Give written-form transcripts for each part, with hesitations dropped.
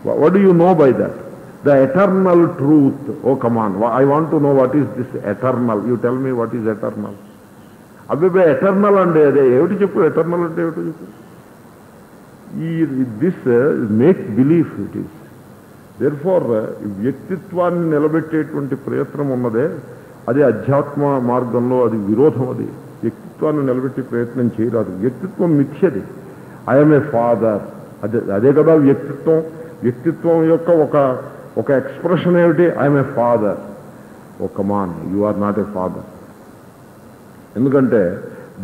What do you know by that? The eternal truth. Oh, come on. I want to know what is this eternal. You tell me what is eternal. అబ్బాయి eternal అంటే అదే ఏమిటి చెప్పు, eternal అంటే ఏమిటో చెప్పు. This make belief it is. Therefore వ్యక్తిత్వాన్ని నిలబెట్టేటువంటి ప్రయత్నం ఉన్నదే అది అధ్యాత్మ మార్గంలో అది విరోధం. అది వ్యక్తిత్వాన్ని నిలబెట్టే ప్రయత్నం చేయరాదు. వ్యక్తిత్వం మిథ్యది. ఐఎమ్ ఏ ఫాదర్, అదే కదా వ్యక్తిత్వం. వ్యక్తిత్వం యొక్క ఒక ఎక్స్ప్రెషన్ ఏమిటి? I'm a father. Oh come on, you are not a father. ఎందుకంటే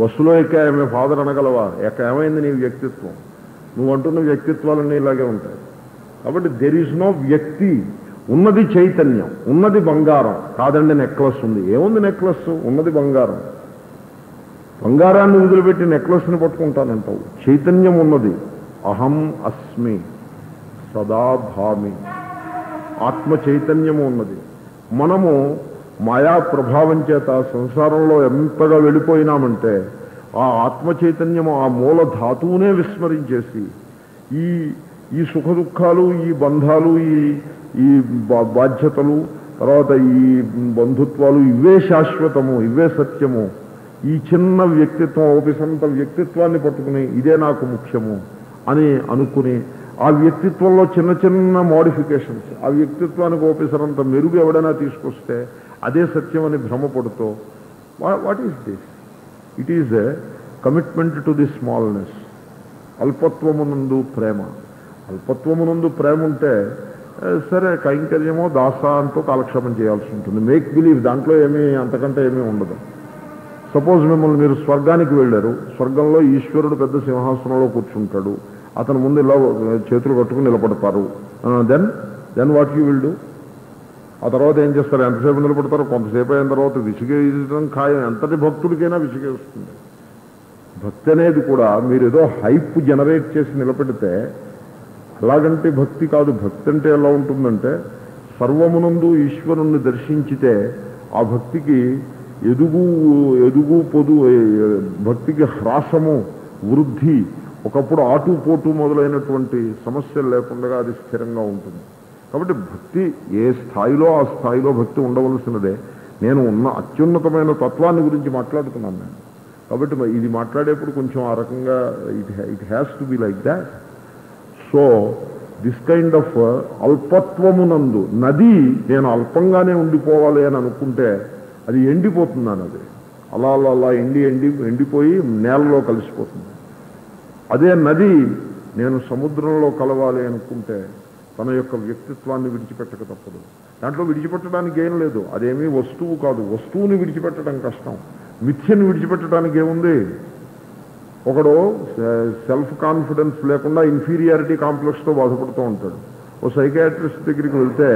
బస్సులో ఎక్కా ఐఎమ్ ఏ ఫాదర్ అనగలవా? ఏమైంది నీ వ్యక్తిత్వం? నువ్వు అంటున్న వ్యక్తిత్వాలన్నీ ఇలాగే ఉంటాయి. కాబట్టి దెర్ ఈజ్ నో వ్యక్తి. ఉన్నది చైతన్యం, ఉన్నది బంగారం. కాదండి నెక్లెస్ ఉంది. ఏముంది నెక్లెస్? ఉన్నది బంగారం. బంగారాన్ని వదిలిపెట్టి నెక్లెస్ని పట్టుకుంటానంటావు. చైతన్యం ఉన్నది. అహం అస్మి సదా భామి. ఆత్మ చైతన్యము ఉన్నది. మనము మాయా ప్రభావం చేత సంసారంలో ఎంతగా వెళ్ళిపోయినామంటే ఆ ఆత్మ చైతన్యము ఆ మూల ధాతువునే విస్మరించేసి ఈ సుఖ దుఃఖాలు, ఈ బంధాలు, ఈ బాధ్యతలు, తర్వాత ఈ బంధుత్వాలు ఇవే శాశ్వతము, ఇవే సత్యము. ఈ చిన్న వ్యక్తిత్వం, ఓపిసంత వ్యక్తిత్వాన్ని పట్టుకుని ఇదే నాకు ముఖ్యము అని అనుకుని ఆ వ్యక్తిత్వంలో చిన్న చిన్న మోడిఫికేషన్స్, ఆ వ్యక్తిత్వానికి ఓపిసరంత మెరుగు ఎవడైనా తీసుకొస్తే అదే సత్యం అని భ్రమపడుతూ what is this? It is a commitment to the smallness. అల్పత్వమునందు ప్రేమ. అల్పత్వమునందు ప్రేమ ఉంటే సరే కైంకర్యమో దాస అంటూ కాలక్షేపం చేయాల్సి ఉంటుంది. మేక్ బిలీవ్, దాంట్లో అంతకంటే ఏమీ ఉండదు. సపోజ్ మిమ్మల్ని మీరు స్వర్గానికి వెళ్ళారు. స్వర్గంలో ఈశ్వరుడు పెద్ద సింహాసనంలో కూర్చుంటాడు. అతని ముందు ఇలా చేతులు కట్టుకుని నిలబడతారు. Then what you will do? ఆ తర్వాత ఏం చేస్తారు? ఎంతసేపు నిలబడతారు? కొంతసేపు అయిన తర్వాత విసిగేయడం ఖాయం. ఎంతటి భక్తుడికైనా విసిగేస్తుంది. భక్తి అనేది కూడా మీరు ఏదో హైప్ జనరేట్ చేసి నిలబెడితే అలాగంటే భక్తి కాదు. భక్తి అంటే ఎలా ఉంటుందంటే సర్వమునందు ఈశ్వరుణ్ణి దర్శించితే ఆ భక్తికి ఎదుగు పొదు, భక్తికి హ్రాసము, వృద్ధి, ఒకప్పుడు ఆటుపోటు మొదలైనటువంటి సమస్యలు లేకుండా అది స్థిరంగా ఉంటుంది. కాబట్టి భక్తి ఏ స్థాయిలో ఆ స్థాయిలో భక్తి ఉండవలసినదే. నేను ఉన్న అత్యున్నతమైన తత్వాన్ని గురించి మాట్లాడుతున్నాను నేను. కాబట్టి ఇది మాట్లాడేప్పుడు కొంచెం ఆ రకంగా it has to be like that. So this kind of అల్పత్వమునందు నది నేను అల్పంగానే ఉండిపోవాలి అని అనుకుంటే అది ఎండిపోతున్నాను. అది అలా అలా అలా ఎండిపోయి నేలలో కలిసిపోతుంది. అదే నది నేను సముద్రంలో కలవాలి అనుకుంటే తన యొక్క వ్యక్తిత్వాన్ని విడిచిపెట్టక తప్పదు. దాంట్లో విడిచిపెట్టడానికి ఏం లేదు. అదేమీ వస్తువు కాదు. వస్తువుని విడిచిపెట్టడం కష్టం. మిథ్యను విడిచిపెట్టడానికి ఏముంది? ఒకడు సెల్ఫ్ కాన్ఫిడెన్స్ లేకుండా ఇన్ఫీరియారిటీ కాంప్లెక్స్తో బాధపడుతూ ఉంటాడు. ఓ సైకాట్రిస్ట్ దగ్గరికి వెళ్తే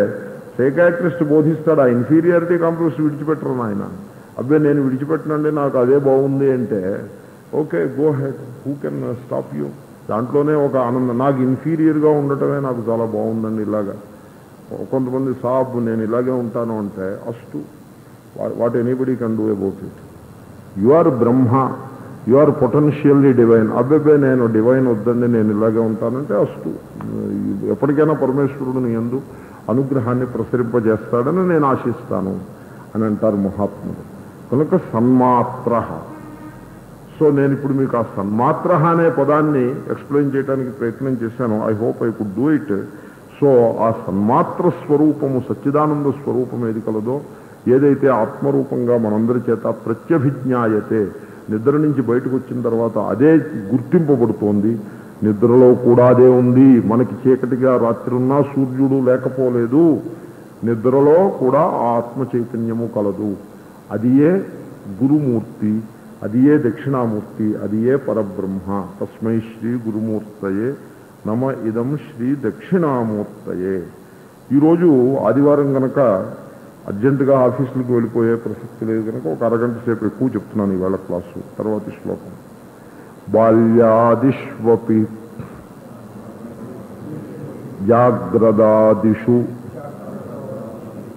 సైకాట్రిస్ట్ బోధిస్తాడు ఆ ఇన్ఫీరియారిటీ కాంప్లెక్స్ విడిచిపెట్టరు ఆయన. అబ్బే నేను విడిచిపెట్టనండి, నాకు అదే బాగుంది అంటే okay, go head, who can stop you? దాంట్లోనే ఒక ఆనందం. నాకు ఇన్ఫీరియర్గా ఉండటమే నాకు చాలా బాగుందండి. ఇలాగా కొంతమంది సాబ్ నేను ఇలాగే ఉంటాను అంటే అస్టు, what anybody can do about it. You are Brahma, you are potentially divine. అబ్బాయి నేను డివైన్ వద్దండి, నేను ఇలాగే ఉంటానంటే అస్టు. ఎప్పటికైనా పరమేశ్వరుడు నీ యందు అనుగ్రహాన్ని ప్రసరింపజేస్తాడని నేను ఆశిస్తాను అని అంటారు మహాత్ముడు. కనుక సన్మాత్ర. సో నేను ఇప్పుడు మీకు ఆ సన్మాత్ర అనే పదాన్ని ఎక్స్ప్లెయిన్ చేయడానికి ప్రయత్నం చేశాను. I hope I could do it. So ఆ సన్మాత్ర స్వరూపము, సచ్చిదానంద స్వరూపం ఏది కలదో, ఏదైతే ఆత్మరూపంగా మనందరి చేత ప్రత్యభిజ్ఞాయతే, నిద్ర నుంచి బయటకు వచ్చిన తర్వాత అదే గుర్తింపబడుతోంది. నిద్రలో కూడా అదే ఉంది. మనకి చీకటిగా రాత్రి ఉన్నా సూర్యుడు లేకపోలేదు. నిద్రలో కూడా ఆ ఆత్మ చైతన్యము కలదు. అది ఏ గురుమూర్తి, అది ఏ దక్షిణామూర్తి, అది ఏ పరబ్రహ్మ. తస్మై శ్రీ గురుమూర్తయే నమ ఇదం శ్రీ దక్షిణామూర్తయే. ఈరోజు ఆదివారం కనుక అర్జెంటుగా ఆఫీసులకు వెళ్ళిపోయే ప్రసక్తి లేదు కనుక ఒక అరగంట సేపు ఎక్కువ చెప్తున్నాను ఇవాళ క్లాసు. తర్వాతి శ్లోకం. బాల్యాదిష్వపి జాగ్రదాదిషు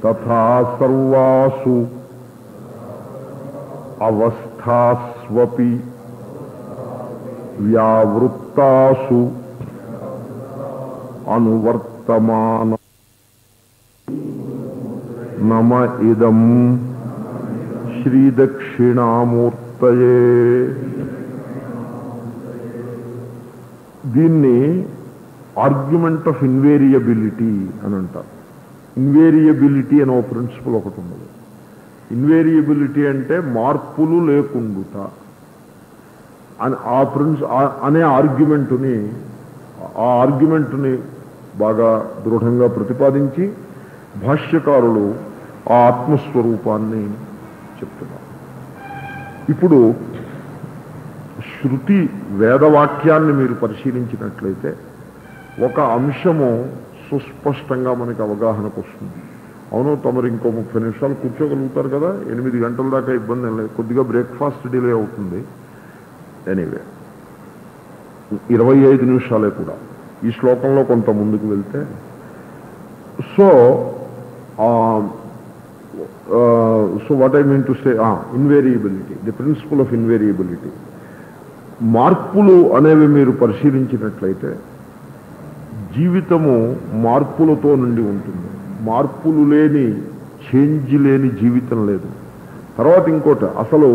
తథా సర్వాసు అవస్థాస్వపి వ్యావృత్తాసు అనువర్తమాన నమ ఇదం శ్రీదక్షిణామూర్తయే. దీన్ని ఆర్గ్యుమెంట్ ఆఫ్ ఇన్వేరియబిలిటీ అని అంటారు. ఇన్వేరియబిలిటీ అనే ఒక ప్రిన్సిపల్ ఒకటి ఉన్నది. ఇన్వేరియబిలిటీ అంటే మార్పులు లేకుండుట అనే ఆర్గ్యుమెంటుని బాగా దృఢంగా ప్రతిపాదించి భాష్యకారులు ఆ ఆత్మస్వరూపాన్ని చెప్తున్నారు. ఇప్పుడు శృతి వేదవాక్యాన్ని మీరు పరిశీలించినట్లయితే ఒక అంశము సుస్పష్టంగా మనకి అవగాహనకు వస్తుంది. అవును, తమరు ఇంకో 30 నిమిషాలు కూర్చోగలుగుతారు కదా, 8 గంటల దాకా ఇబ్బంది లేదు, కొద్దిగా బ్రేక్ఫాస్ట్ డిలే అవుతుంది. ఎనీవే 25 నిమిషాలే కూడా ఈ శ్లోకంలో కొంత ముందుకు వెళ్తే. So what I mean to say, invariability, the principle of invariability. మార్పులు అనేవి మీరు పరిశీలించినట్లయితే జీవితము మార్పులతో నుండి ఉంటుంది. మార్పులు లేని, చేంజ్ లేని జీవితం లేదు. తర్వాత ఇంకోటి, అసలు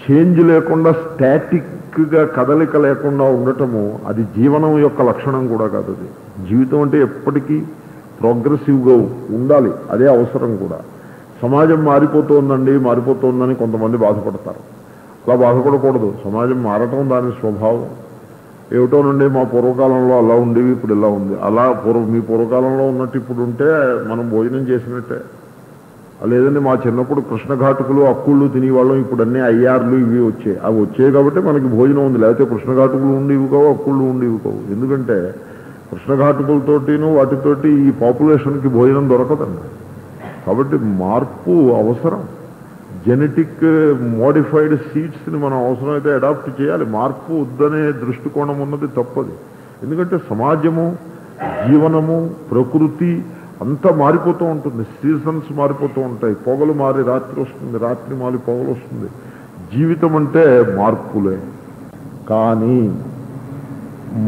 చేంజ్ లేకుండా స్టాటిక్గా కదలిక లేకుండా ఉండటము అది జీవనం యొక్క లక్షణం కూడా కాదు. అది జీవితం అంటే ఎప్పటికీ ప్రోగ్రెసివ్గా ఉండాలి, అదే అవసరం కూడా. సమాజం మారిపోతోందని కొంతమంది బాధపడతారు. అలా బాధపడకూడదు. సమాజం మారటం దాని స్వభావం. ఏమిటో నుండి మా పూర్వకాలంలో అలా ఉండేవి, ఇప్పుడు ఇలా ఉంది. అలా మీ పూర్వకాలంలో ఉన్నట్టు ఇప్పుడు ఉంటే మనం భోజనం చేసినట్టే. లేదండి మా చిన్నప్పుడు కృష్ణఘాటుకులు అక్కుళ్ళు తినేవాళ్ళం, ఇప్పుడు అన్నీ ఐఆర్లు ఇవి వచ్చాయి. అవి వచ్చాయి కాబట్టి మనకి భోజనం ఉంది. లేకపోతే కృష్ణఘాటుకులు ఉండేవి కావు, అక్కుళ్ళు ఉండేవి కావు. ఎందుకంటే కృష్ణఘాటుకులతోటిను వాటితోటి ఈ పాపులేషన్కి భోజనం దొరకదండి. కాబట్టి మార్పు అవసరం. జెనెటిక్ మోడిఫైడ్ సీడ్స్ని మనం అవసరమైతే అడాప్ట్ చేయాలి. మార్పు వద్దనే దృష్టికోణం ఉన్నది తప్పది. ఎందుకంటే సమాజము, జీవనము, ప్రకృతి అంతా మారిపోతూ ఉంటుంది. సీజన్స్ మారిపోతూ ఉంటాయి. పొగలు మారి రాత్రి వస్తుంది, రాత్రి మారి పొగలు వస్తుంది. జీవితం అంటే మార్పులే. కానీ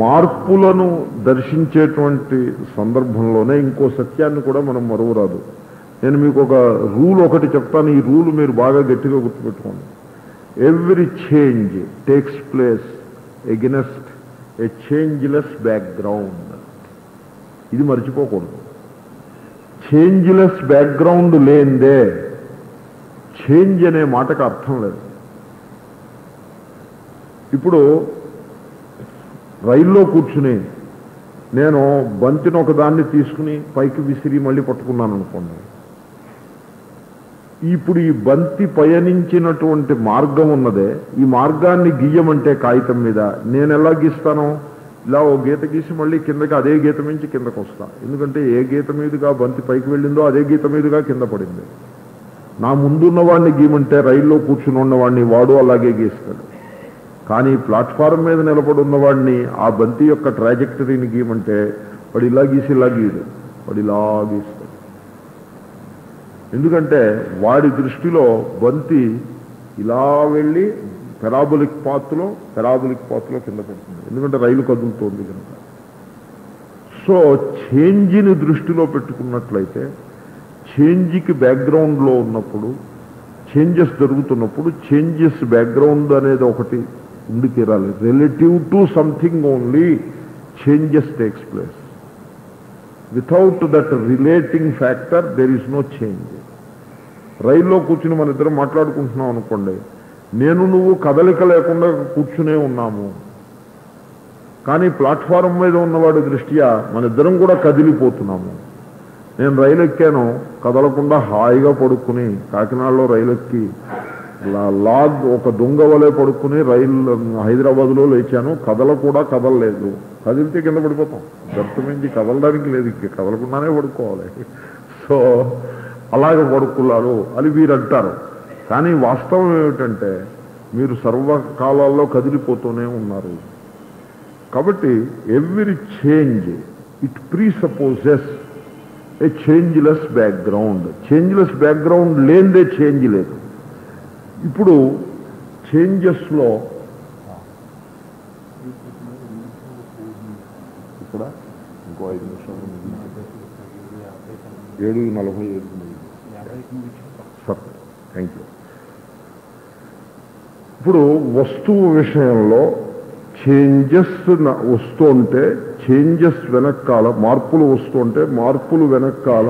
మార్పులను దర్శించేటువంటి సందర్భంలోనే ఇంకో సత్యాన్ని కూడా మనం మరువరాదు. నేను మీకు ఒక రూల్ ఒకటి చెప్తాను. ఈ రూల్ మీరు బాగా గట్టిగా గుర్తుపెట్టుకోండి. Every change takes place against ఏ చేంజ్లెస్ బ్యాక్గ్రౌండ్. ఇది మర్చిపోకూడదు. చేంజ్లెస్ బ్యాక్గ్రౌండ్ లేనిదే చేంజ్ అనే మాటకు అర్థం లేదు. ఇప్పుడు రైల్లో కూర్చుని నేను బంతిని ఒకదాన్ని తీసుకుని పైకి విసిరి మళ్ళీ పట్టుకున్నాను అనుకోండి. ఇప్పుడు ఈ బంతి పయనించినటువంటి మార్గం ఉన్నదే, ఈ మార్గాన్ని గీయమంటే కాగితం మీద నేను ఎలా గీస్తాను? ఇలా ఓ గీత గీసి మళ్ళీ కిందకి అదే గీత నుంచి కిందకు వస్తా. ఎందుకంటే ఏ గీత మీదుగా బంతి పైకి వెళ్ళిందో అదే గీత మీదుగా కింద పడింది. నా ముందున్నవాడిని గీయమంటే రైల్లో కూర్చుని ఉన్నవాడిని వాడు అలాగే గీస్తాడు. కానీ ప్లాట్ఫారం మీద నిలబడి ఉన్నవాడిని ఆ బంతి యొక్క ట్రాజెక్టరీని గీయమంటే వాడు ఇలా గీసి ఇలా గీయడు, వాడు ఇలా గీస్తాడు. ఎందుకంటే వాడి దృష్టిలో బంతి ఇలా వెళ్ళి పెరాబొలిక్ పాత్లో కింద పడుతుంది. ఎందుకంటే రైలు కదులుతోంది కనుక. సో చేంజ్ని దృష్టిలో పెట్టుకున్నట్లయితే, చేంజ్కి బ్యాక్గ్రౌండ్లో ఉన్నప్పుడు, చేంజెస్ జరుగుతున్నప్పుడు చేంజెస్ బ్యాక్గ్రౌండ్ అనేది ఒకటి ఉండి తీరాలి. Relative to something only changes takes place. Without that relating factor there is no change. రైల్లో కూర్చుని మన ఇద్దరం మాట్లాడుకుంటున్నాం అనుకోండి, నేను నువ్వు కదలిక లేకుండా కూర్చునే ఉన్నాము. కానీ ప్లాట్ఫారం మీద ఉన్నవాడి దృష్ట్యా మన ఇద్దరం కూడా కదిలిపోతున్నాము. నేను రైలు ఎక్కాను, కదలకుండా హాయిగా పడుకుని, కాకినాడలో రైలు ఎక్కి లాగ్ ఒక దొంగ వలె పడుకుని హైదరాబాద్లో లేచాను. కదలలేదు. కదిలితే కింద పడిపోతాం. దర్శమించి కదలడానికి లేదు, కదలకుండానే పడుకోవాలి. సో అలాగే పడుకున్నారు అని వీరు అంటారు. కానీ వాస్తవం ఏమిటంటే మీరు సర్వకాలాల్లో కదిలిపోతూనే ఉన్నారు. కాబట్టి every change it presupposes A changeless background. Changeless background లేనిదే చేంజ్ లేదు. ఇప్పుడు చేంజెస్లో ఇక్కడ ఇంకో 7:47 సార్. Thank you. ఇప్పుడు వస్తువు విషయంలో చేంజెస్ వస్తూ ఉంటే చేంజెస్ వెనకాల మార్పులు వస్తూ ఉంటే మార్పులు వెనకాల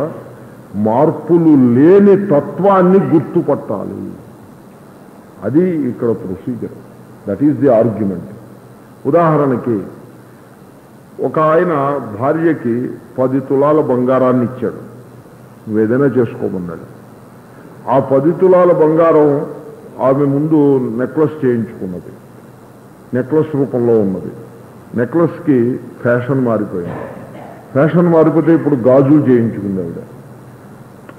మార్పులు లేని తత్వాన్ని గుర్తుపట్టాలి. అది ఇక్కడ procedure. That is the argument. ఉదాహరణకి ఒక ఆయన భార్యకి 10 తులాల బంగారాన్ని ఇచ్చాడు, నువ్వు ఏదైనా చేసుకోమన్నాడు. ఆ 10 తులాల బంగారం ఆమె ముందు నెక్లెస్ చేయించుకున్నది, నెక్లెస్ రూపంలో ఉన్నది. నెక్లెస్కి ఫ్యాషన్ మారిపోయింది. ఫ్యాషన్ మారిపోతే ఇప్పుడు గాజులు చేయించుకుంది ఆవిడ.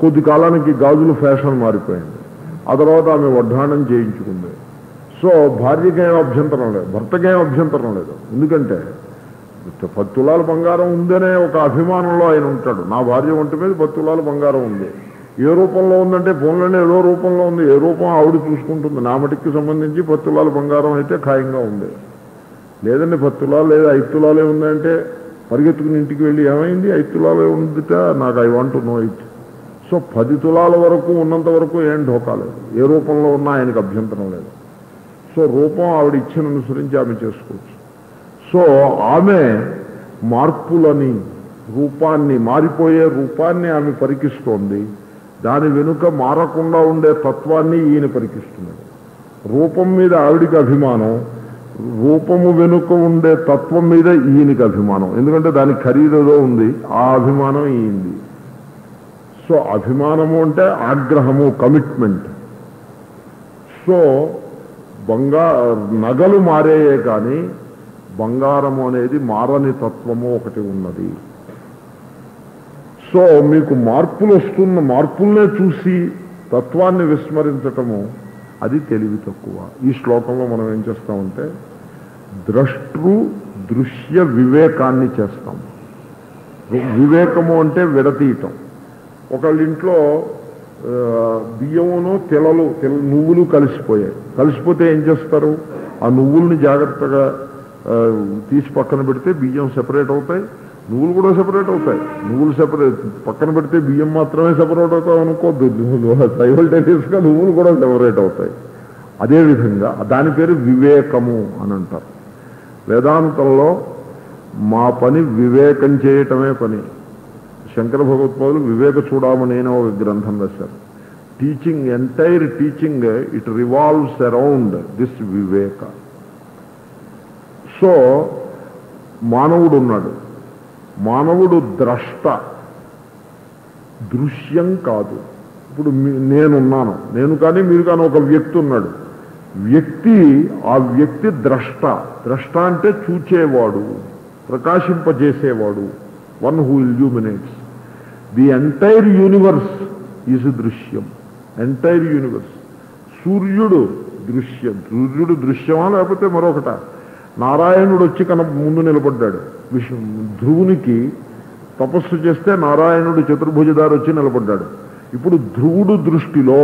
కొద్ది కాలానికి గాజులు ఫ్యాషన్ మారిపోయింది. ఆ తర్వాత ఆమె వడ్డాణం చేయించుకుంది. సో భార్యకేం అభ్యంతరం లేదు, భర్తకేం అభ్యంతరం లేదు. ఎందుకంటే 10 తులాల బంగారం ఉందనే ఒక అభిమానంలో ఆయన ఉంటాడు. నా భార్య ఒంటి మీద 10 తులాల బంగారం ఉంది. ఏ రూపంలో ఉందంటే ఫోన్లోనే ఏదో రూపంలో ఉంది. ఏ రూపం ఆవిడ చూసుకుంటుంది. నా మటికి సంబంధించి 10 తులాల బంగారం అయితే ఖాయంగా ఉంది. లేదండి 10 తులాలు లేదా 5 తులాలే ఉందంటే పరిగెత్తుకుని ఇంటికి వెళ్ళి ఏమైంది 5 తులాలే ఉందిట, నాకు I want to know it. So 10 తులాల వరకు ఉన్నంత వరకు ఏం ఢోకాలేదు. ఏ రూపంలో ఉన్నా ఆయనకు అభ్యంతరం లేదు. సో రూపం ఆవిడ ఇచ్చిన అనుసరించి ఆమె చేసుకోవచ్చు. సో ఆమె మార్పులని, రూపాన్ని, మారిపోయే రూపాన్ని ఆమె పరికిస్తోంది. దాని వెనుక మారకుండా ఉండే తత్వాన్ని ఈయన పరికిస్తున్నాడు. రూపం మీద ఆవిడికి అభిమానం, రూపము వెనుక ఉండే తత్వం మీద ఈయనకి అభిమానం. ఎందుకంటే దానికి ఖరీదులో ఉంది, ఆ అభిమానం ఈయంది. సో అభిమానము అంటే ఆగ్రహము, కమిట్మెంట్. సో నగలు మారేయే కానీ బంగారము అనేది మారని తత్వము ఒకటి ఉన్నది. సో మీకు మార్పులు వస్తున్న మార్పుల్నే చూసి తత్వాన్ని విస్మరించటము అది తెలివి తక్కువ. ఈ శ్లోకంలో మనం ఏం చేస్తామంటే ద్రష్టృ దృశ్య వివేకాన్ని చేస్తాం. వివేకము అంటే విడతీయటం. ఒకళ్ళ ఇంట్లో బియ్యమును నువ్వులు కలిసిపోయాయి. కలిసిపోతే ఏం చేస్తారు? ఆ నువ్వుల్ని జాగ్రత్తగా తీసి పక్కన పెడితే బియ్యం సెపరేట్ అవుతాయి, నువ్వులు కూడా సెపరేట్ అవుతాయి. నువ్వులు సెపరేట్ పక్కన పెడితే బియ్యం మాత్రమే సెపరేట్ అవుతాయి అనుకోద్దు. సైమల్టేనియస్గా నువ్వులు కూడా సెపరేట్ అవుతాయి. అదేవిధంగా దాని పేరు వివేకము అని అంటారు. వేదాంతంలో మా పని వివేకం చేయటమే పని. శంకర భగవత్పాదులు వివేక చూడమని ఒక గ్రంథం రాశారు. Teaching, entire teaching it revolves around this వివేక. సో మానవుడు ఉన్నాడు. మానవుడు ద్రష్ట, దృశ్యం కాదు. ఇప్పుడు నేనున్నాను, నేను కానీ మీరు కానీ ఒక వ్యక్తి ఉన్నాడు. ఆ వ్యక్తి ద్రష్ట. ద్రష్ట అంటే చూచేవాడు, ప్రకాశింపజేసేవాడు, one who illuminates. The entire universe is దృశ్యం. Entire universe. సూర్యుడు దృశ్యం. సూర్యుడు దృశ్యమా లేకపోతే మరొకట? నారాయణుడు వచ్చి ముందు నిలబడ్డాడు. ధ్రువునికి తపస్సు చేస్తే నారాయణుడు చతుర్భుజదారు వచ్చి నిలబడ్డాడు. ఇప్పుడు ధ్రువుడు దృష్టిలో,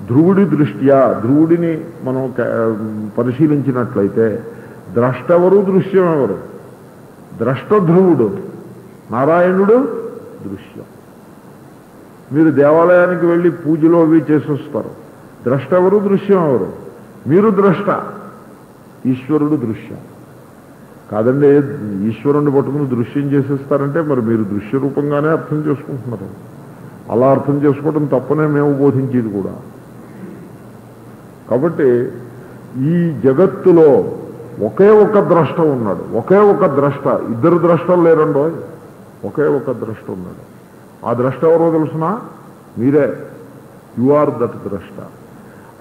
ధ్రువుడి దృష్ట్యా ధ్రువుడిని మనం పరిశీలించినట్లయితే ద్రష్టెవరు, దృశ్యం ఎవరు? ద్రష్ట ధ్రువుడు, నారాయణుడు దృశ్యం. మీరు దేవాలయానికి వెళ్ళి పూజలో అవి చేసొస్తారు. ద్రష్ట ఎవరు, దృశ్యం ఎవరు? మీరు ద్రష్ట, ఈశ్వరుడు దృశ్యం. కాదండి ఈశ్వరుణ్ణి పట్టుకుని దృశ్యం చేసేస్తారంటే మరి మీరు దృశ్య రూపంగానే అర్థం చేసుకుంటున్నారు. అలా అర్థం చేసుకోవడం తప్పనే మేము బోధించేది కూడా. కాబట్టి ఈ జగత్తులో ఒకే ఒక ద్రష్ట ఉన్నాడు. ఒకే ఒక ద్రష్ట. ఇద్దరు ద్రష్టలు లేరండో, ఒకే ఒక ద్రష్ట ఉన్నాడు. ఆ ద్రష్ట ఎవరో తెలుసునా? మీరే. యు ఆర్ దట్ ద్రష్ట.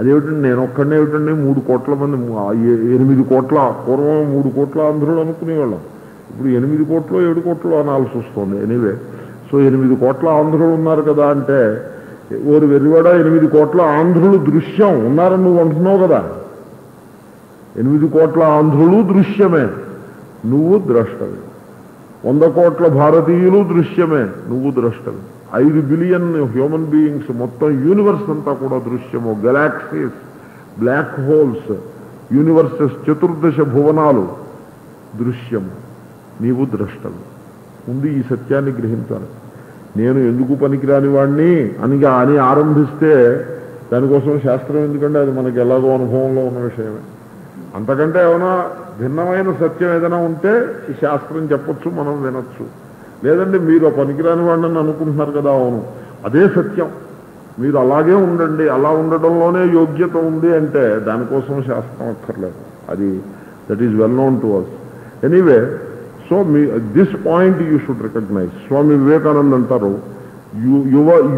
అదేమిటండి నేను ఒక్కడనే ఏమిటండి 3 కోట్ల మంది, 8 కోట్ల, పూర్వం 3 కోట్ల ఆంధ్రులు అనుకునేవాళ్ళం. ఇప్పుడు 8 కోట్లు 7 కోట్లు అనాల్సి వస్తుంది. ఎనీవే, సో 8 కోట్ల ఆంధ్రులు ఉన్నారు కదా అంటే, ఓరు వెరివాడ 8 కోట్ల ఆంధ్రులు దృశ్యం ఉన్నారని నువ్వు అంటున్నావు కదా. 8 కోట్ల ఆంధ్రులు దృశ్యమే, నువ్వు ద్రష్టవి. 100 కోట్ల భారతీయులు దృశ్యమే, నువ్వు ద్రష్టవి. 5 బిలియన్ హ్యూమన్ బీయింగ్స్, మొత్తం యూనివర్స్ అంతా కూడా దృశ్యము. గెలాక్సీస్, బ్లాక్ హోల్స్, యూనివర్సెస్, 14 భువనాలు దృశ్యము. నీవు ద్రష్టవి. ముందు ఈ సత్యాన్ని గ్రహించాలి. నేను ఎందుకు పనికిరాని వాడిని అని ఆరంభిస్తే దానికోసం శాస్త్రం ఎందుకంటే అది మనకి ఎలాగో అనుభవంలో ఉన్న విషయమే. అంతకంటే ఏమైనా భిన్నమైన సత్యం ఏదైనా ఉంటే ఈ శాస్త్రం చెప్పొచ్చు, మనం వినొచ్చు. లేదంటే మీరు పనికిరాని వాడిని అనుకుంటున్నారు కదా, అవును అదే సత్యం, మీరు అలాగే ఉండండి, అలా ఉండడంలోనే యోగ్యత ఉంది అంటే దానికోసం శాస్త్రం అక్కర్లేదు. అది that is well known to us anyway. So this point you should recognise. Swami Vivekananda అంటారు,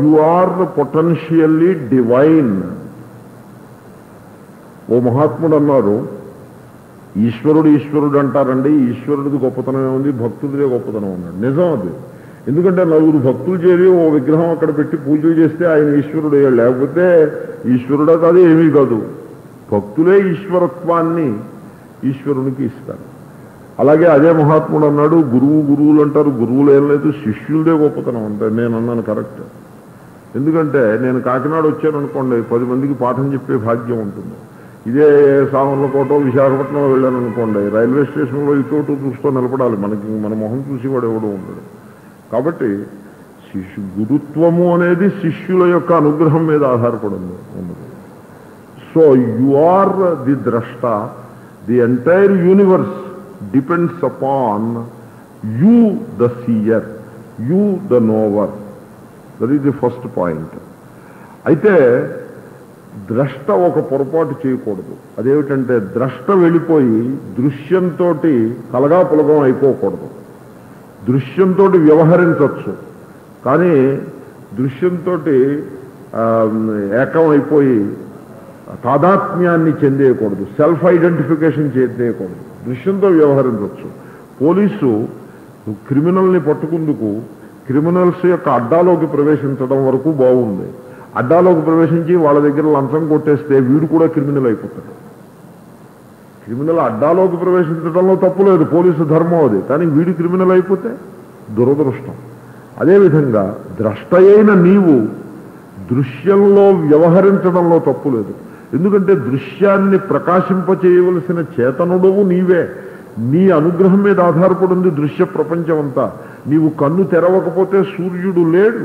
యు ఆర్ పొటెన్షియల్లీ డివైన్. ఓ మహాత్ముడు అన్నారు, ఈశ్వరుడు అంటారండి, ఈశ్వరుడిది గొప్పతనం ఏముంది, భక్తుడిదే గొప్పతనం అన్నాడు. నిజం అది. ఎందుకంటే నలుగురు భక్తులు చేరి ఓ విగ్రహం అక్కడ పెట్టి పూజలు చేస్తే ఆయన ఈశ్వరుడు, లేకపోతే ఈశ్వరుడే కాదు, ఏమీ కాదు. భక్తులే ఈశ్వరత్వాన్ని ఈశ్వరునికి ఇస్తారు. అలాగే అదే మహాత్ముడు అన్నాడు, గురువులు అంటారు, గురువులు ఏం లేదు, శిష్యులదే గొప్పతనం అంటే. నేను అన్నాను కరెక్ట్. ఎందుకంటే నేను కాకినాడ వచ్చాను అనుకోండి, 10 మందికి పాఠం చెప్పే భాగ్యం ఉంటుంది. ఇదే సామర్లకోట విశాఖపట్నం వెళ్ళాను అనుకోండి, రైల్వే స్టేషన్లో ఇటు చూస్తూ నిలబడాలి, మన మొహం చూసేవాడు ఎవడో ఉండడు. కాబట్టి గురుత్వము అనేది శిష్యుల యొక్క అనుగ్రహం మీద ఆధారపడి ఉన్నది. సో యు ఆర్ ది ద్రష్ట. The entire universe depends upon you the seer, you the knower. That is the first point. అయితే ద్రష్ట ఒక పొరపాటు చేయకూడదు. అదేమిటంటే ద్రష్ట వెళ్ళిపోయి దృశ్యంతో కలగాపులగం అయిపోకూడదు. దృశ్యంతో వ్యవహరించవచ్చు, కానీ దృశ్యంతో ఏకం అయిపోయి తాదాత్మ్యాన్ని చెందేయకూడదు, సెల్ఫ్ ఐడెంటిఫికేషన్ చెందేయకూడదు. దృశ్యంతో వ్యవహరించవచ్చు. పోలీసు క్రిమినల్ని పట్టుకుందుకు క్రిమినల్స్ యొక్క అడ్డాలోకి ప్రవేశించడం వరకు బాగుంది. అడ్డాలోకి ప్రవేశించి వాళ్ళ దగ్గర లంచం కొట్టేస్తే వీడు కూడా క్రిమినల్ అయిపోతాడు. క్రిమినల్ అడ్డాలోకి ప్రవేశించడంలో తప్పు లేదు, పోలీసు ధర్మం అది. కానీ వీడు క్రిమినల్ అయిపోతే దురదృష్టం. అదేవిధంగా ద్రష్ట అయిన నీవు దృశ్యంలో వ్యవహరించడంలో తప్పు లేదు. ఎందుకంటే దృశ్యాన్ని ప్రకాశింపచేయవలసిన చేతనుడవు నీవే. నీ అనుగ్రహం మీద ఆధారపడింది దృశ్య ప్రపంచం అంతా. నీవు కన్ను తెరవకపోతే సూర్యుడు లేడు,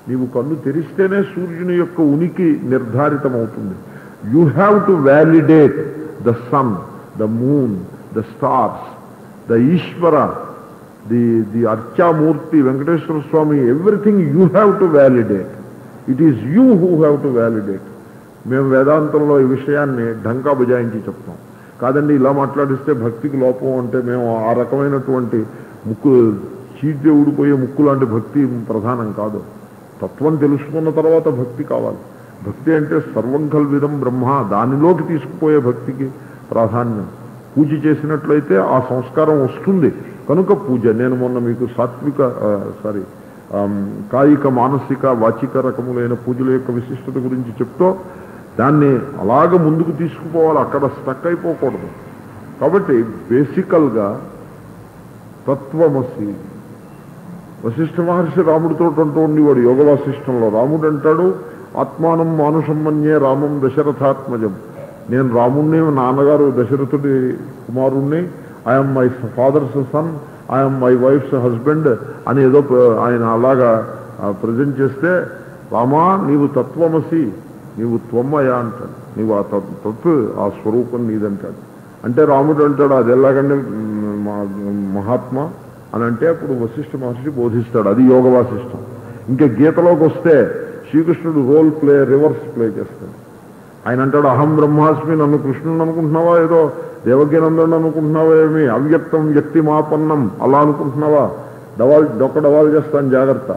నీవు కన్ను తెరిస్తేనే సూర్యుని యొక్క ఉనికి నిర్ధారితమవుతుంది. You have to validate the sun, the moon, the stars, the Ishvara, the అర్చామూర్తి Venkateswara Swami, everything you have to validate. It is you who have to validate. మేము వేదాంతంలో ఈ విషయాన్ని ఢంకా బజాయించి చెప్తాం. కాదండి ఇలా మాట్లాడిస్తే భక్తికి లోపం అంటే మేము ఆ రకమైనటువంటి ముక్కు చీటి ఊడిపోయే ముక్కు లాంటి భక్తి ప్రధానం కాదు. తత్వం తెలుసుకున్న తర్వాత భక్తి కావాలి. భక్తి అంటే సర్వం కల్విదం బ్రహ్మ, దానిలోకి తీసుకుపోయే భక్తికి ప్రాధాన్యం. పూజ చేసినట్లయితే ఆ సంస్కారం వస్తుంది కనుక పూజ. నేను మొన్న మీకు కాయిక మానసిక వాచిక రకములైన పూజల యొక్క విశిష్టత గురించి చెప్తూ దాన్ని అలాగ ముందుకు తీసుకుపోవాలి, అక్కడ స్టక్ అయిపోకూడదు. కాబట్టి బేసికల్గా తత్వమసి. వశిష్ఠ మహర్షి రాముడితో అంటూ ఉండేవాడు యోగ వాసిష్టంలో. రాముడు అంటాడు, ఆత్మానం మానుషం మన్యే రామం దశరథాత్మజం. నేను రాముణ్ణి, నాన్నగారు దశరథుడి కుమారుణ్ణి, I'm my father's son, I'm my wife's husband అని ఏదో ఆయన అలాగా ప్రజెంట్ చేస్తే, రామా నీవు తత్వమసి, నీవు త్వమ్మయ అంటాడు. నీవు ఆ తత్వ ఆ స్వరూపం నీదంటాడు. అంటే రాముడు అంటాడు అది ఎలాగంటే మహాత్మా అని అంటే అప్పుడు వశిష్ఠ మహర్షి బోధిస్తాడు. అది యోగ వాసిష్టం. ఇంకా గీతలోకి వస్తే శ్రీకృష్ణుడు రోల్ ప్లే, రివర్స్ ప్లే చేస్తాడు. ఆయన అంటాడు అహం బ్రహ్మాస్మి, నన్ను కృష్ణుడు అనుకుంటున్నావా, ఏదో దేవకీనందుడు అనుకుంటున్నావా, ఏమి అవ్యక్తం వ్యక్తి మాపన్నం అలా అనుకుంటున్నావా, డొక్కడవాలు చేస్తాను, జాగ్రత్త,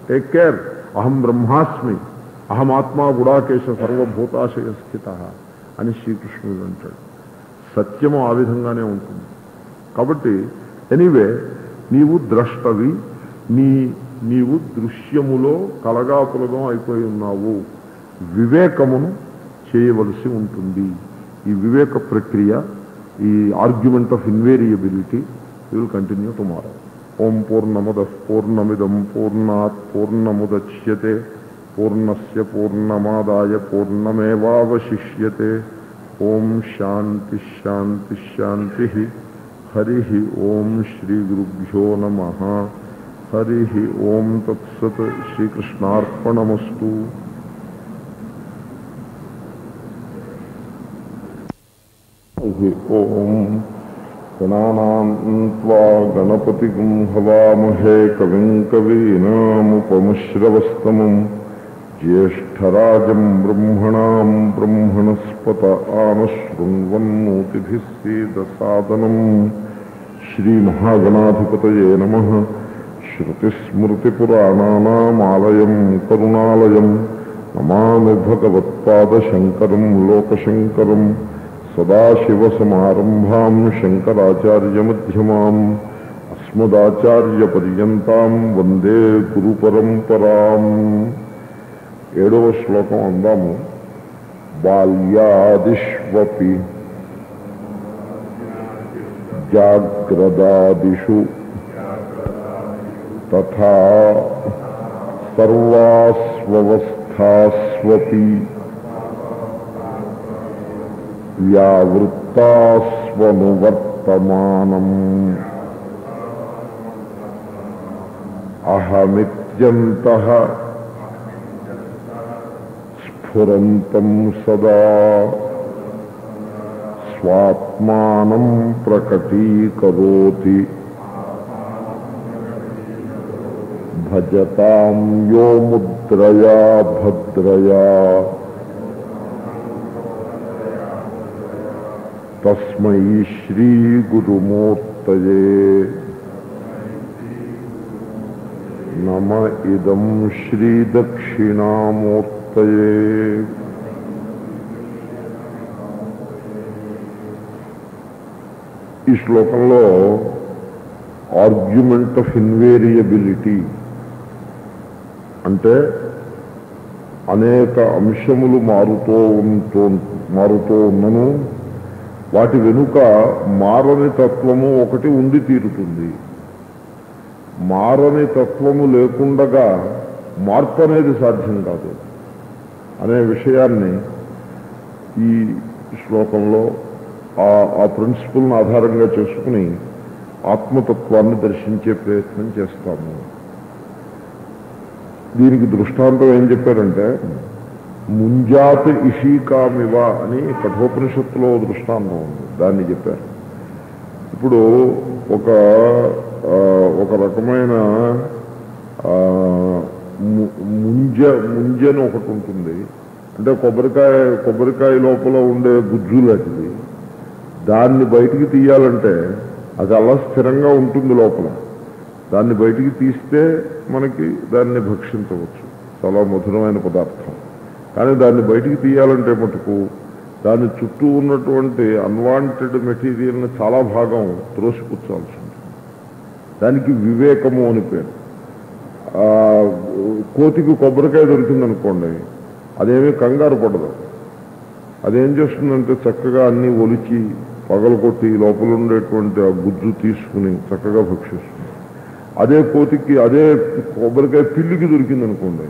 టేక్ కేర్. అహం బ్రహ్మాస్మి, అహమాత్మా గుడాకేశ సర్వభూతాశయ స్థిత అని శ్రీకృష్ణుడు అంటాడు. సత్యము ఆ విధంగానే ఉంటుంది. కాబట్టి ఎనీవే నీవు ద్రష్టవి, నీవు దృశ్యములో కలగాపులగం అయిపోయి ఉన్నావు. వివేకమును చేయవలసి ఉంటుంది. ఈ వివేక ప్రక్రియ, ఈ argument of invariability will continue tomorrow. ఓం పూర్ణమదః పూర్ణమిదం పూర్ణాత్ పూర్ణముదచ్యతే పూర్ణస్య పూర్ణమాదాయ పూర్ణమేవావశిష్యతే. ఓం శాంతి శాంతి శాంతి. హరి ఓం శ్రీ గురుభ్యో నమః. హరి ఓం తత్సత్. శ్రీకృష్ణార్పణమస్తు. హరి ఓం. గణానాం త్వా గణపతిం హవామహే కవిం కవీనాముపమశ్రవస్తమం జ్యేష్ఠరాజం బ్రహ్మణాం బ్రహ్మణస్పత ఆనశృణ్వన్నోతిభిः సేదసాదనం. శ్రీమహాగణాధిపతయే నమః. శ్రుతిస్మృతిపురాణానామాలయం కరుణాలయం నమామి భగవత్పాదశంకరం లోకశంకరం. సదాశివసమారంభాం శంకరాచార్యమధ్యమాం అస్మదాచార్యపర్యంతాం వందే గురుపరంపరాం. 7వ శ్లోకం అందాము. బాల్యాదిష్వపి జాగ్రదాదిషు తథా సర్వాస్వస్థాస్వపి వ్యావృత్తాస్వనువర్తమానం అహమిత్యంతః స్ఫురంతం సదా స్వాత్మానం ప్రకటీకరోతి భజతాం యో ముద్రయా భద్రయా తస్మై శ్రీ గురుమూర్తయే నమ ఇదం శ్రీ దక్షిణామూర్తయే. ఈ శ్లోకంలో ఆర్గ్యుమెంట్ ఆఫ్ ఇన్వేరియబిలిటీ అంటే అనేక అంశములు మారుతూ ఉన్నను వాటి వెనుక మారని తత్వము ఒకటి ఉండి తీరుతుంది. మారని తత్వము లేకుండగా మార్పు అనేది సాధ్యం కాదు అనే విషయాన్ని ఈ శ్లోకంలో ఆ ప్రిన్సిపుల్ని ఆధారంగా చేసుకుని ఆత్మతత్వాన్ని దర్శించే ప్రయత్నం చేస్తాము. దీనికి దృష్టాంతం ఏం చెప్పారంటే ముంజాత్ ఇషీకామివ అని కఠోపనిషత్తులో దృష్టాంతం ఉంది, దాన్ని చెప్పారు. ఇప్పుడు ఒక రకమైన ముంజని ఒకటి ఉంటుంది. అంటే కొబ్బరికాయ లోపల ఉండే గుజ్జు లాంటిది. దాన్ని బయటికి తీయాలంటే అది అలా స్థిరంగా ఉంటుంది లోపల. దాన్ని బయటికి తీస్తే మనకి దాన్ని భక్షించవచ్చు, చాలా మధురమైన పదార్థం. కానీ దాన్ని బయటికి తీయాలంటే మటుకు దాని చుట్టూ ఉన్నటువంటి అన్వాంటెడ్ మెటీరియల్ని చాలా భాగం త్రోసిపుచ్చాల్సి ఉంటుంది. దానికి వివేకము అని పేరు. కోతికి కొబ్బరికాయ దొరికిందనుకోండి, అదేమీ కంగారు పడదు. అదేం చేస్తుందంటే చక్కగా అన్నీ ఒలిచి పగలగొట్టి లోపల ఉండేటువంటి ఆ గుజ్జు తీసుకుని చక్కగా భక్షిస్తుంది. అదే కోతికి అదే కొబ్బరికాయ పిల్లికి దొరికిందనుకోండి,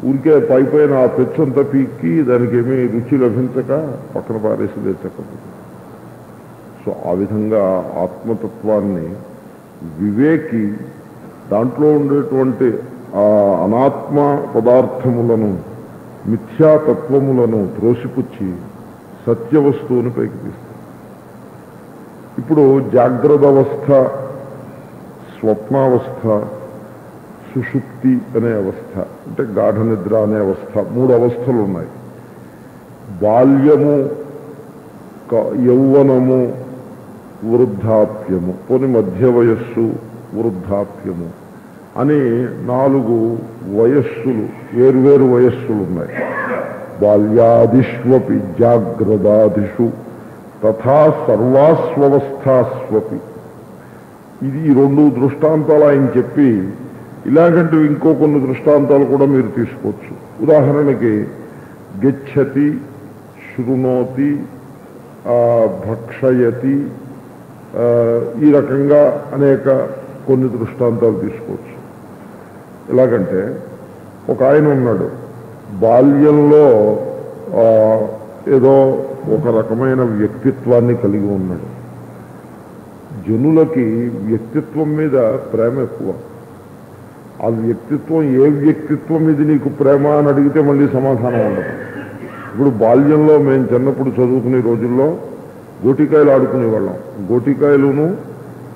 ఊరికే పైపైన ఆ పెచ్చంతా పీక్కి దానికి ఏమీ రుచి లభించక పక్కన పారేసి లేచకపోతుంది. సో ఆ విధంగా ఆత్మతత్వాన్ని వివేకి దాంట్లో ఉండేటువంటి ఆ అనాత్మ పదార్థములను మిథ్యాతత్వములను త్రోసిపుచ్చి సత్యవస్తువుని పైకి తీస్తారు. ఇప్పుడు జాగ్రత్త అవస్థ, స్వప్నావస్థ, సుషుప్తి అనే అవస్థ, అంటే గాఢ నిద్ర అనే అవస్థ, 3 అవస్థలు ఉన్నాయి. బాల్యము, యౌవనము, వృద్ధాప్యము, పోని మధ్య వయస్సు, వృద్ధాప్యము అని 4 వయస్సులు, వేర్వేరు వయస్సులు ఉన్నాయి. బాల్యాదిష్వపి జాగ్రదాదిషు తథా సర్వాస్వస్థాస్వపి. ఇది 2 దృష్టాంతాలు ఆయన చెప్పి, ఇలాగంటే ఇంకో కొన్ని దృష్టాంతాలు కూడా మీరు తీసుకోవచ్చు. ఉదాహరణకి గచ్చతి, శృణోతి, భక్షయతి, ఈ రకంగా అనేక కొన్ని దృష్టాంతాలు తీసుకోవచ్చు. ఎలాగంటే ఒక ఆయన ఉన్నాడు, బాల్యంలో ఏదో ఒక రకమైన వ్యక్తిత్వాన్ని కలిగి ఉన్నాడు. జనులకి వ్యక్తిత్వం మీద ప్రేమ ఎక్కువ. ఆ వ్యక్తిత్వం ఏ వ్యక్తిత్వం మీద నీకు ప్రేమ అని అడిగితే మళ్ళీ సమాధానం ఉండదు. ఇప్పుడు బాల్యంలో మేము చిన్నప్పుడు చదువుకునే రోజుల్లో గోటికాయలు ఆడుకునేవాళ్ళం. గోటికాయలును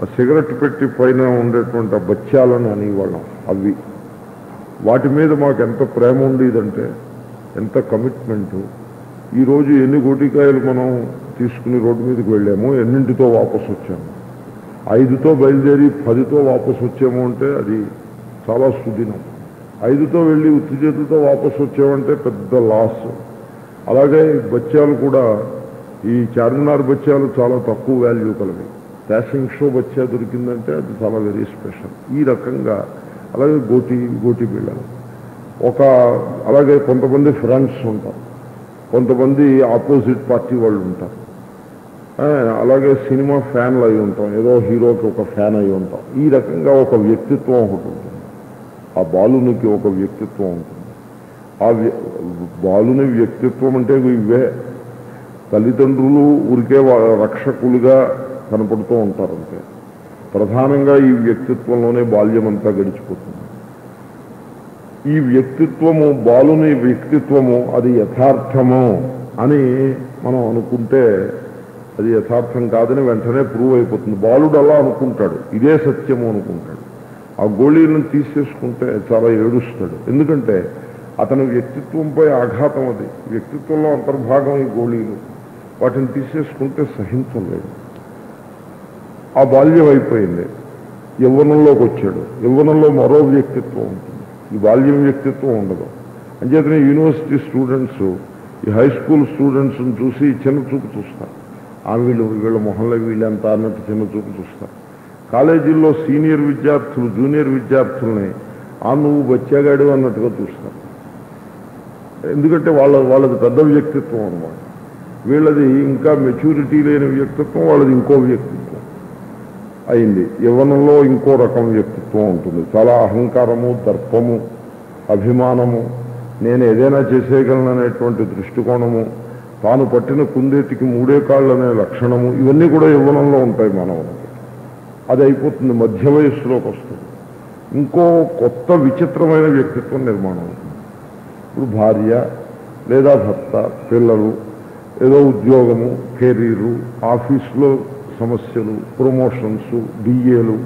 ఆ సిగరెట్ పెట్టి పైన ఉండేటువంటి ఆ బచ్చాలను అనేవాళ్ళం. అవి వాటి మీద మాకు ఎంత ప్రేమ ఉండేదంటే, ఎంత కమిట్మెంటు. ఈరోజు ఎన్ని గోటికాయలు మనం తీసుకుని రోడ్డు మీదకి వెళ్ళాము, ఎన్నింటితో వాపసు వచ్చాము. 5తో బయలుదేరి 10తో వాపసు వచ్చాము అంటే అది చాలా సుదినం. 5తో వెళ్ళి ఉత్తి చేతులతో వాపసు వచ్చామంటే పెద్ద లాస్. అలాగే బచ్చాలు కూడా, ఈ చార్మినార్ బచ్చాలు చాలా తక్కువ వాల్యూ కలవి. ప్యాసింగ్ షో బచ్చా దొరికిందంటే అది చాలా వెరీ స్పెషల్. ఈ రకంగా అలాగే గోటి బిళ్ళలు అలాగే కొంతమంది ఫ్రెండ్స్ ఉంటారు, కొంతమంది ఆపోజిట్ పార్టీ వాళ్ళు ఉంటారు. అలాగే సినిమా ఫ్యాన్లు అయి ఉంటాం, ఏదో హీరోకి ఒక ఫ్యాన్ అయి ఉంటాం. ఈ రకంగా ఒక వ్యక్తిత్వం ఒకటి ఉంటుంది. ఆ బాలునికి ఒక వ్యక్తిత్వం ఉంటుంది. ఆ బాలుని వ్యక్తిత్వం అంటే ఇవే. తల్లిదండ్రులు ఊరికే రక్షకులుగా కనపడుతూ ఉంటారంటే ప్రధానంగా ఈ వ్యక్తిత్వంలోనే బాల్యమంతా గడిచిపోతుంది. ఈ వ్యక్తిత్వము, బాలుని వ్యక్తిత్వము అది యథార్థము అని మనం అనుకుంటే అది యథార్థం కాదని వెంటనే ప్రూవ్ అయిపోతుంది. బాలుడు అలా అనుకుంటాడు, ఇదే సత్యము అనుకుంటాడు. ఆ గోళీలను తీసేసుకుంటే చాలా ఏడుస్తాడు. ఎందుకంటే అతని వ్యక్తిత్వంపై ఆఘాతం అది. వ్యక్తిత్వంలో అంతర్భాగం ఈ గోళీలు. వాటిని తీసేసుకుంటే సహించలేడు. ఆ బాల్యం అయిపోయింది, యవ్వనంలోకి వచ్చాడు. యవ్వనంలో మరో వ్యక్తిత్వం ఉంటుంది, ఈ బాల్యం వ్యక్తిత్వం ఉండదు. అంచేతనే యూనివర్సిటీ స్టూడెంట్స్ ఈ హై స్కూల్ స్టూడెంట్స్ని చూసి చిన్న చూపు చూస్తారు. వీళ్ళ మొహంలో వీళ్ళంతా అన్నట్టు చిన్న చూపు చూస్తారు. కాలేజీల్లో సీనియర్ విద్యార్థులు జూనియర్ విద్యార్థుల్ని నువ్వు బచ్చాగాడు అన్నట్టుగా చూస్తారు. ఎందుకంటే వాళ్ళది పెద్ద వ్యక్తిత్వం అన్నమాట. వీళ్ళది ఇంకా మెచ్యూరిటీ లేని వ్యక్తిత్వం, వాళ్ళది ఇంకో వ్యక్తిత్వం అయింది. యవ్వనంలో ఇంకో రకం వ్యక్తిత్వం ఉంటుంది. చాలా అహంకారము, దర్పము, అభిమానము, నేను ఏదైనా చేసేయగలననేటువంటి దృష్టికోణము, తాను పట్టిన కుందేటికి 3 కాళ్ళనే లక్షణము, ఇవన్నీ కూడా యవ్వనంలో ఉంటాయి మానవునికి. అది అయిపోతుంది, మధ్య వయస్సులోకి వస్తుంది. ఇంకో కొత్త విచిత్రమైన వ్యక్తిత్వం నిర్మాణం అవుతుంది. ఇప్పుడు భార్య లేదా భర్త, పిల్లలు, ఏదో ఉద్యోగము, కెరీరు, ఆఫీసులో సమస్యలు, ప్రమోషన్స్, డిఏలు,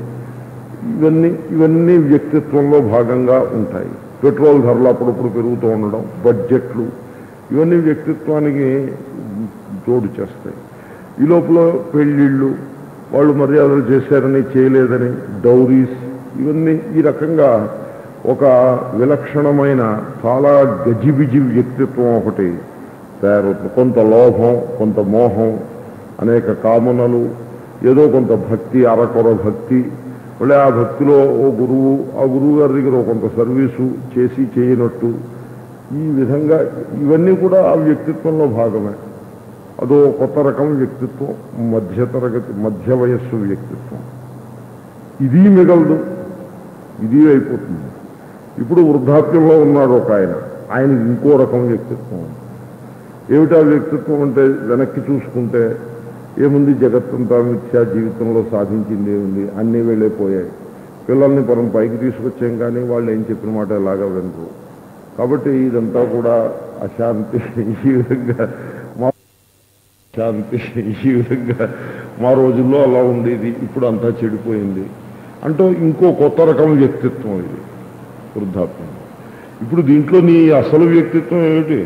ఇవన్నీ వ్యక్తిత్వంలో భాగంగా ఉంటాయి. పెట్రోల్ ధరలు అప్పుడప్పుడు పెరుగుతూ ఉండడం, బడ్జెట్లు, ఇవన్నీ వ్యక్తిత్వానికి తోడు చేస్తాయి. ఈ లోపల పెళ్ళిళ్ళు, వాళ్ళు మర్యాదలు చేశారని చేయలేదని, డౌరీస్, ఇవన్నీ ఈ రకంగా ఒక విలక్షణమైన చాలా గజిబిజి వ్యక్తిత్వం ఒకటి తయారవుతుంది. కొంత లోభం, కొంత మోహం, అనేక కామనలు, ఏదో కొంత భక్తి, అరకొర భక్తి. మళ్ళీ ఆ భక్తిలో ఓ గురువు, ఆ గురువు గారి దగ్గర కొంత సర్వీసు చేసి చేయనట్టు, ఈ విధంగా ఇవన్నీ కూడా ఆ వ్యక్తిత్వంలో భాగమే. అదో కొత్త రకం వ్యక్తిత్వం, మధ్య వయస్సు వ్యక్తిత్వం. ఇది మిగలదు, ఇది అయిపోతుంది. ఇప్పుడు వృద్ధాప్యంలో ఉన్నాడు ఒక ఆయనకి ఇంకో రకం వ్యక్తిత్వం. ఏమిటా వ్యక్తిత్వం అంటే వెనక్కి చూసుకుంటే ఏముంది, జగత్తంతా మిథ్యా, జీవితంలో సాధించింది ఏముంది, అన్నీ వెళ్ళిపోయాయి. పిల్లల్ని మనం పైకి తీసుకొచ్చాం కానీ వాళ్ళు ఏం చెప్పిన మాట ఎలాగా వినరు. కాబట్టి ఇదంతా కూడా అశాంతి. ఈ విధంగా మా రోజుల్లో అలా ఉండేది, ఇప్పుడు అంతా చెడిపోయింది అంటూ ఇంకో కొత్త రకం వ్యక్తిత్వం ఇది వృద్ధాప్యం. ఇప్పుడు దీంట్లో నీ అసలు వ్యక్తిత్వం ఏమిటి?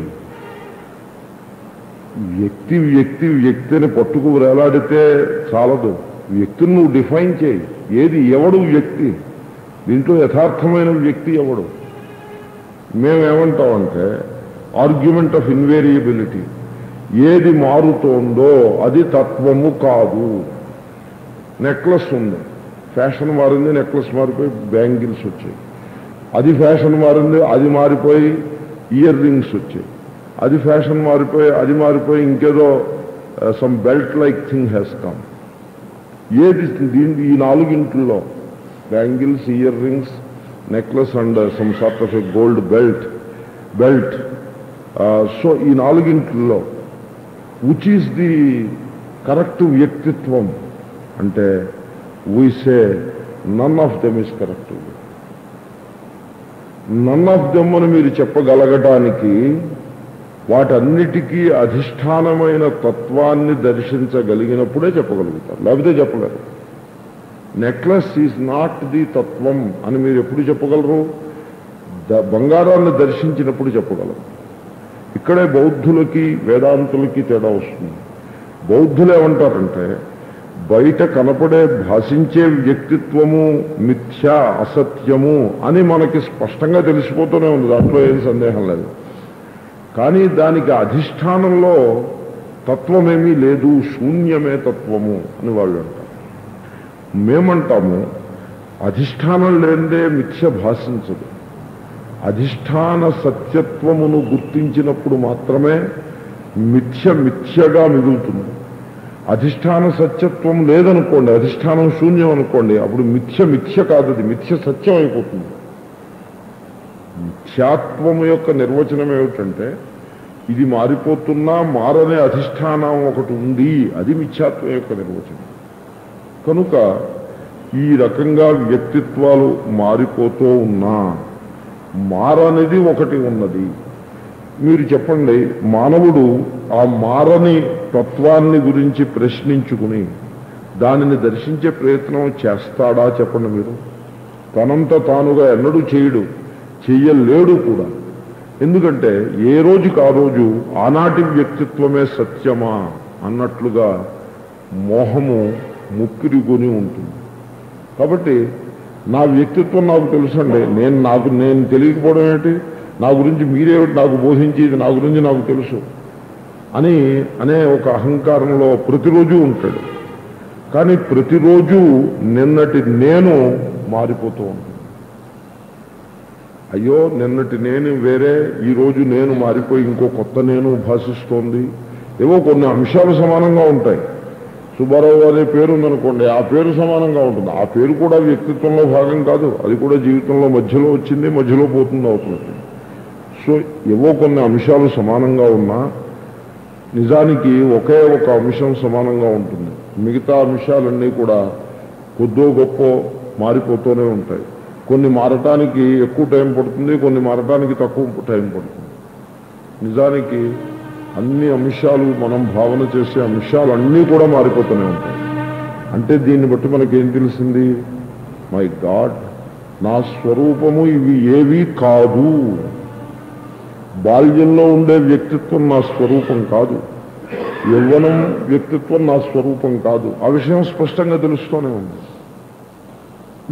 వ్యక్తిని పట్టుకు వేలాడితే చాలదు. వ్యక్తిని నువ్వు డిఫైన్ చేయి. ఎవడు వ్యక్తి? దీంట్లో యథార్థమైన వ్యక్తి ఎవడు? మేమేమంటామంటే ఆర్గ్యుమెంట్ ఆఫ్ ఇన్వేరియబిలిటీ. ఏది మారుతోందో అది తత్వము కాదు. నెక్లెస్ ఉంది, ఫ్యాషన్ మారింది, నెక్లెస్ మారిపోయి బ్యాంగిల్స్ వచ్చాయి. అది ఫ్యాషన్ మారింది, అది మారిపోయి ఇయర్ రింగ్స్ వచ్చాయి. అది ఫ్యాషన్ మారిపోయి ఇంకేదో some belt like thing has come. ఈ 4 ఇంట్లో bangles, ear rings, necklace and some sort of a gold belt. So ఈ 4 ఇంట్లో విచ్ ఈస్ ది కరెక్ట్ వ్యక్తిత్వం అంటే we say none of them is correct. None of them అని మీరు చెప్పగలగటానికి వాటన్నిటికీ అధిష్టానమైన తత్వాన్ని దర్శించగలిగినప్పుడే చెప్పగలుగుతారు, లేకపోతే చెప్పలేరు. నెక్లెస్ ఈజ్ నాట్ ది తత్వం అని మీరు ఎప్పుడు చెప్పగలరు? బంగారాన్ని దర్శించినప్పుడు చెప్పగలరు. ఇక్కడే బౌద్ధులకి వేదాంతులకి తేడా వస్తుంది. బౌద్ధులు ఏమంటారంటే బయట కనపడే భాషించే వ్యక్తిత్వము మిథ్య అసత్యము అని మనకి స్పష్టంగా తెలిసిపోతూనే ఉంది, దాంట్లో ఏం సందేహం లేదు. కానీ దానికి అధిష్టానంలో తత్వమేమీ లేదు, శూన్యమే తత్వము అని వాళ్ళు అంటారు. మేమంటాము అధిష్టానం లేనిదే మిథ్య భాషించదు. అధిష్టాన సత్యత్వమును గుర్తించినప్పుడు మాత్రమే మిథ్య మిథ్యగా మిగులుతుంది. అధిష్టాన సత్యత్వం లేదనుకోండి, అధిష్టానం శూన్యం అనుకోండి, అప్పుడు మిథ్య మిథ్య కాదు, అది మిథ్య సత్యం అయిపోతుంది. మిథ్యాత్వము యొక్క నిర్వచనం ఏమిటంటే ఇది మారిపోతున్నా మారనే అధిష్టానం ఒకటి ఉంది, అది మిథ్యాత్వం యొక్క నిర్వచనం. కనుక ఈ రకంగా వ్యక్తిత్వాలు మారిపోతూ ఉన్నా మారనేది ఒకటి ఉన్నది. మీరు చెప్పండి, మానవుడు ఆ మారని తత్వాన్ని గురించి ప్రశ్నించుకుని దానిని దర్శించే ప్రయత్నం చేస్తాడా చెప్పండి మీరు? తనంత తానుగా ఎన్నడూ చేయడు, చెయ్యలేడు కూడా. ఎందుకంటే ఏ రోజుకి ఆ రోజు ఆనాటి వ్యక్తిత్వమే సత్యమా అన్నట్లుగా మోహము ముక్కిరిగొని ఉంటుంది. కాబట్టి నా వ్యక్తిత్వం నాకు తెలుసండి, నేను తెలియకపోవడం ఏంటి, నా గురించి మీరేమిటి నాకు బోధించేది, నా గురించి నాకు తెలుసు అనే ఒక అహంకారంలో ప్రతిరోజు ఉంటాడు. కానీ ప్రతిరోజు నిన్నటి నేను మారిపోతూ ఉంటుంది. అయ్యో నిన్నటి నేను వేరే, ఈరోజు నేను మారిపోయి ఇంకో కొత్త నేను భాషిస్తోంది. ఏవో కొన్ని అంశాలు సమానంగా ఉంటాయి. సుబ్బారావు అనే పేరు ఉందనుకోండి, ఆ పేరు సమానంగా ఉంటుంది. ఆ పేరు కూడా వ్యక్తిత్వంలో భాగం కాదు, అది కూడా జీవితంలో మధ్యలో వచ్చింది, మధ్యలో పోతుంది అవుతుంది. సో ఏవో కొన్ని అంశాలు సమానంగా ఉన్నా నిజానికి ఒకే ఒక అంశం సమానంగా ఉంటుంది. మిగతా అంశాలన్నీ కూడా కొద్దో గొప్ప మారిపోతూనే ఉంటాయి. కొన్ని మారటానికి ఎక్కువ టైం పడుతుంది, కొన్ని మారటానికి తక్కువ టైం పడుతుంది. నిజానికి అన్ని అంశాలు మనం భావన చేసే అంశాలన్నీ కూడా మారిపోతూనే ఉంటాయి. అంటే దీన్ని బట్టి మనకేం తెలిసింది? మై గాడ్, నా స్వరూపము ఇవి ఏవీ కాదు. బాల్యంలో ఉండే వ్యక్తిత్వం నా స్వరూపం కాదు, యవ్వనం వ్యక్తిత్వం నా స్వరూపం కాదు. ఆ విషయం స్పష్టంగా తెలుస్తూనే ఉంది.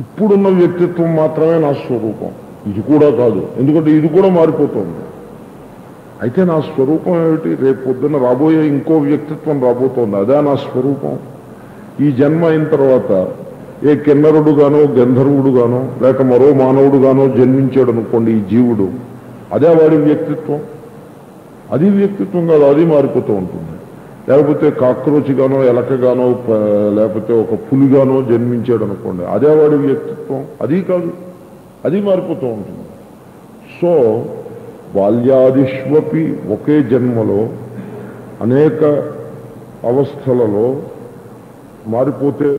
ఇప్పుడున్న వ్యక్తిత్వం మాత్రమే నా స్వరూపం, ఇది కూడా కాదు. ఎందుకంటే ఇది కూడా మారిపోతుంది. అయితే నా స్వరూపం ఏమిటి? రేపు పొద్దున్న రాబోయే ఇంకో వ్యక్తిత్వం రాబోతోంది, అదే నా స్వరూపం. ఈ జన్మ అయిన తర్వాత ఏ కిన్నరుడుగానో గంధర్వుడుగానో లేక మరో మానవుడుగానో జన్మించాడు అనుకోండి ఈ జీవుడు, అదే వాడి వ్యక్తిత్వం. అది వ్యక్తిత్వం కాదు, అది మారిపోతూ ఉంటుంది. లేకపోతే కాక్రోచ్గానో ఎలకగానో లేకపోతే ఒక పులిగానో జన్మించాడు అనుకోండి, అదే వాడి వ్యక్తిత్వం, అది కాదు, అది మారిపోతూ ఉంటుంది. సో బాల్యాదిష్వపి ఒకే జన్మలో అనేక అవస్థలలో మారిపోతే